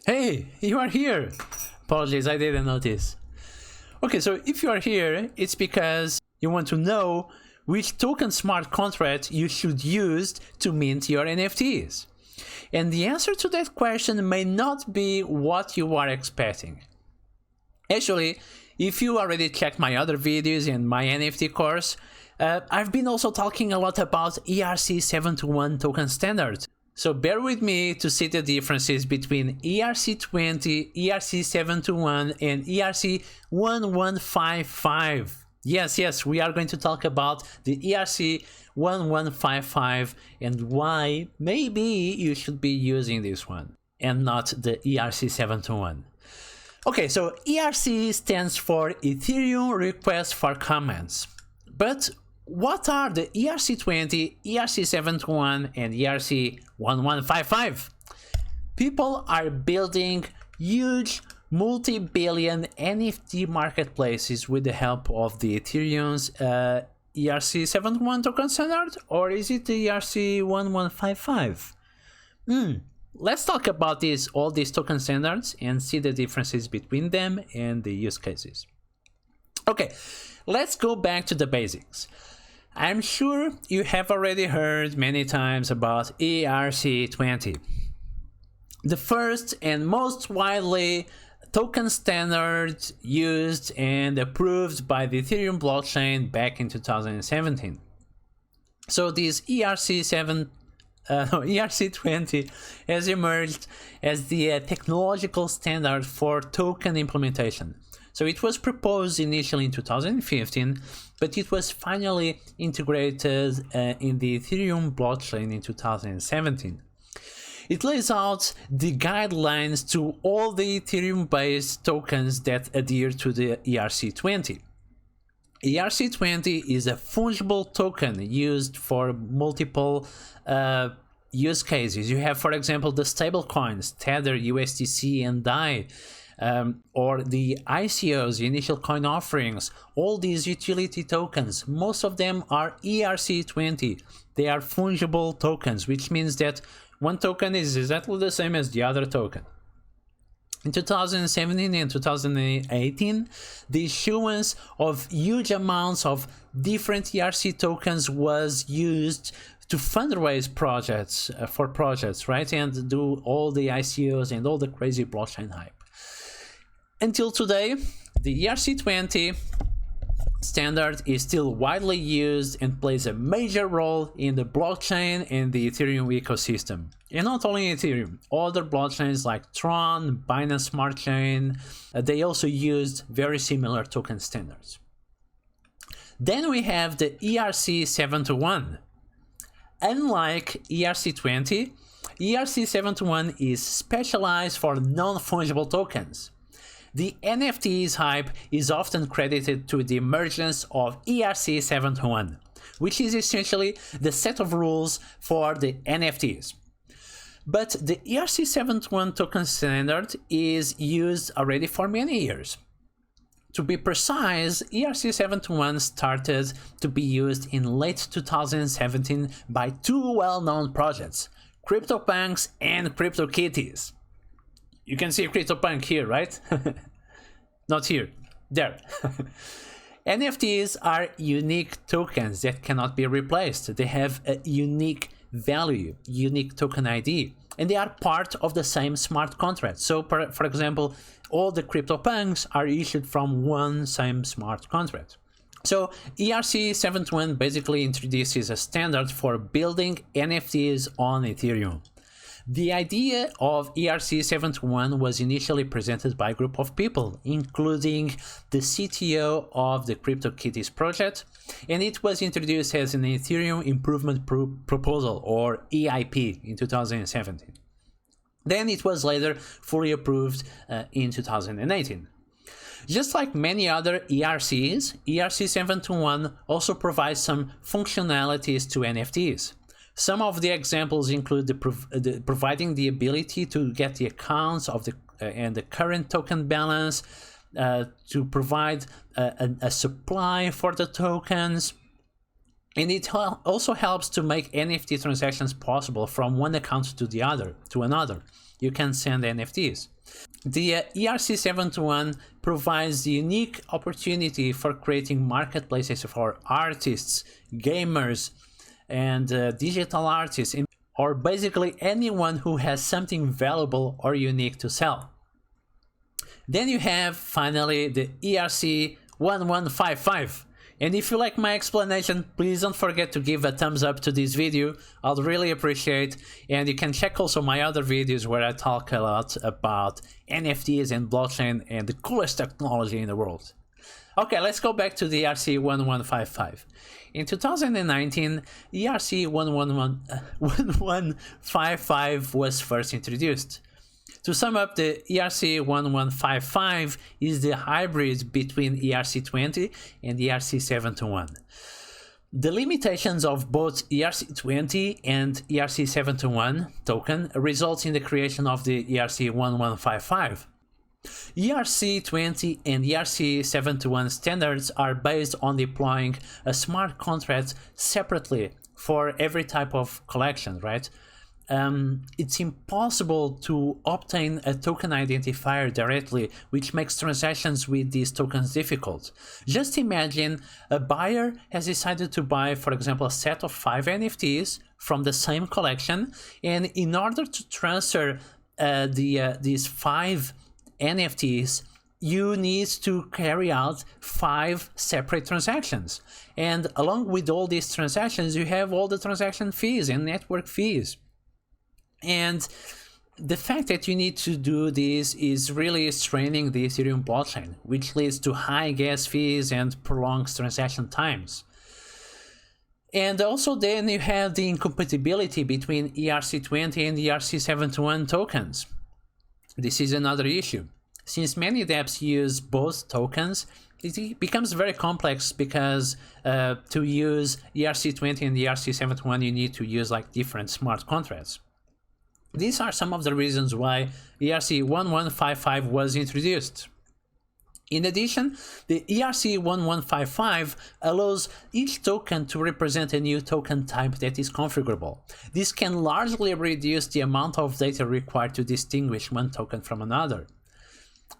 Hey, you are here! Apologies, I didn't notice. Okay, so if you are here, it's because you want to know which token smart contract you should use to mint your NFTs. And the answer to that question may not be what you are expecting. Actually, if you already checked my other videos and my NFT course, I've been also talking a lot about ERC-721 token standard. So bear with me to see the differences between ERC-20, ERC-721 and ERC-1155. Yes, we are going to talk about the ERC-1155 and why maybe you should be using this one and not the ERC-721. Okay, so ERC stands for Ethereum Request for Comments. But what are the ERC-20, ERC-721 and ERC-1155? People are building huge multi-billion NFT marketplaces with the help of the Ethereum's ERC-721 token standard, or is it the ERC-1155? Let's talk about all these token standards and see the differences between them and the use cases. Okay, let's go back to the basics. I'm sure you have already heard many times about ERC-20. The first and most widely token standard used and approved by the Ethereum blockchain back in 2017. So this ERC-20 has emerged as the technological standard for token implementation. So it was proposed initially in 2015, but it was finally integrated in the Ethereum blockchain in 2017. It lays out the guidelines to all the Ethereum-based tokens that adhere to the ERC-20. ERC-20 is a fungible token used for multiple use cases. You have, for example, the stablecoins, Tether, USDC, and DAI, or the ICOs, the initial coin offerings. All these utility tokens, most of them are ERC-20. They are fungible tokens, which means that one token is exactly the same as the other token. In 2017 and 2018, the issuance of huge amounts of different ERC tokens was used to fundraise projects, right? And do all the ICOs and all the crazy blockchain hype. Until today, the ERC-20 standard is still widely used and plays a major role in the blockchain and the Ethereum ecosystem. And not only Ethereum, other blockchains like Tron, Binance Smart Chain, they also used very similar token standards. Then we have the ERC-721. Unlike ERC-20, ERC-721 is specialized for non-fungible tokens. The NFTs hype is often credited to the emergence of ERC-721, which is essentially the set of rules for the NFTs. But the ERC-721 token standard is used already for many years. To be precise, ERC-721 started to be used in late 2017 by two well-known projects, CryptoPunks and CryptoKitties. You can see CryptoPunk here, right? Not here, there. NFTs are unique tokens that cannot be replaced. They have a unique value, unique token ID, and they are part of the same smart contract. So, for example, all the CryptoPunks are issued from one same smart contract. So ERC-721 basically introduces a standard for building NFTs on Ethereum. The idea of ERC-721 was initially presented by a group of people, including the CTO of the CryptoKitties project, and it was introduced as an Ethereum Improvement Proposal, or EIP, in 2017. Then it was later fully approved in 2018. Just like many other ERCs, ERC-721 also provides some functionalities to NFTs. Some of the examples include providing the ability to get the accounts of and the current token balance, to provide a supply for the tokens, and it also helps to make NFT transactions possible from one account to another. You can send NFTs. The ERC-721 provides the unique opportunity for creating marketplaces for artists, gamers, and digital artists, or basically anyone who has something valuable or unique to sell. Then you have finally the ERC-1155. And if you like my explanation, please don't forget to give a thumbs up to this video. I'll really appreciate. And you can check also my other videos where I talk a lot about NFTs and blockchain and the coolest technology in the world. Okay, let's go back to the ERC-1155. In 2019, ERC-1155 was first introduced. To sum up, the ERC-1155 is the hybrid between ERC-20 and ERC-721. The limitations of both ERC-20 and ERC-721 token results in the creation of the ERC-1155. ERC-20 and ERC-721 standards are based on deploying a smart contract separately for every type of collection, right? It's impossible to obtain a token identifier directly, which makes transactions with these tokens difficult. Just imagine a buyer has decided to buy, for example, a set of 5 NFTs from the same collection, and in order to transfer these 5 NFTs, you need to carry out 5 separate transactions. And along with all these transactions, you have all the transaction fees and network fees. And the fact that you need to do this is really straining the Ethereum blockchain, which leads to high gas fees and prolonged transaction times. And also then you have the incompatibility between ERC-20 and ERC-721 tokens. This is another issue. Since many dApps use both tokens, it becomes very complex because to use ERC-20 and ERC-721 you need to use like different smart contracts. These are some of the reasons why ERC-1155 was introduced. In addition, the ERC-1155 allows each token to represent a new token type that is configurable. This can largely reduce the amount of data required to distinguish one token from another.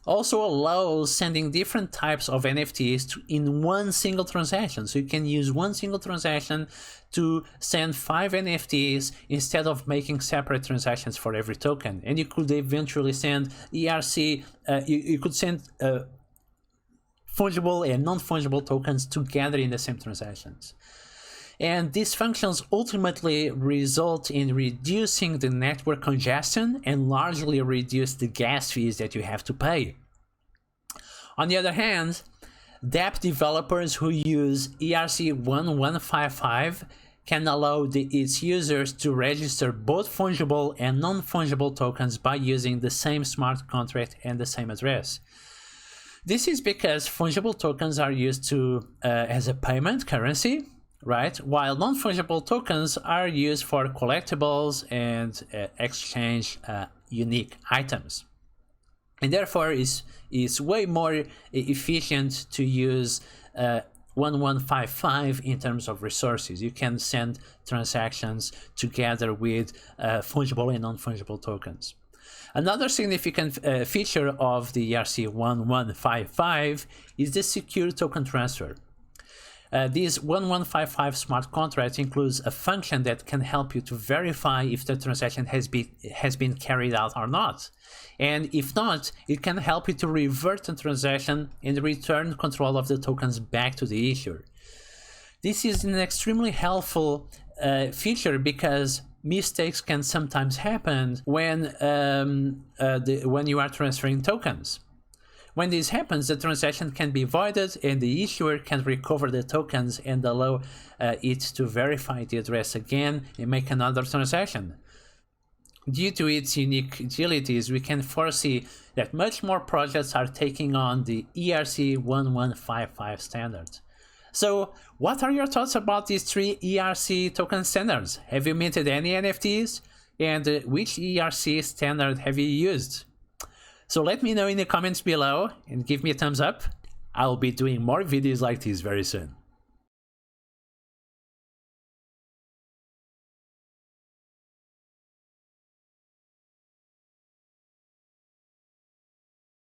Also allows sending different types of NFTs in one single transaction. So you can use one single transaction to send 5 NFTs instead of making separate transactions for every token. And you could eventually send ERC, you could send fungible and non-fungible tokens together in the same transactions. And these functions ultimately result in reducing the network congestion and largely reduce the gas fees that you have to pay. On the other hand, dApp developers who use ERC-1155 can allow its users to register both fungible and non-fungible tokens by using the same smart contract and the same address. This is because fungible tokens are used as a payment currency, right? While non-fungible tokens are used for collectibles and exchange unique items. And therefore is way more efficient to use 1155 in terms of resources. You can send transactions together with fungible and non-fungible tokens. Another significant feature of the ERC-1155 is the secure token transfer. This 1155 smart contract includes a function that can help you to verify if the transaction has been carried out or not. And if not, it can help you to revert the transaction and return control of the tokens back to the issuer. This is an extremely helpful feature because mistakes can sometimes happen when you are transferring tokens. When this happens, the transaction can be voided and the issuer can recover the tokens and allow it to verify the address again and make another transaction. Due to its unique utilities, we can foresee that much more projects are taking on the ERC-1155 standard. So, what are your thoughts about these 3 ERC token standards? Have you minted any NFTs? And which ERC standard have you used? So let me know in the comments below and give me a thumbs up. I'll be doing more videos like this very soon.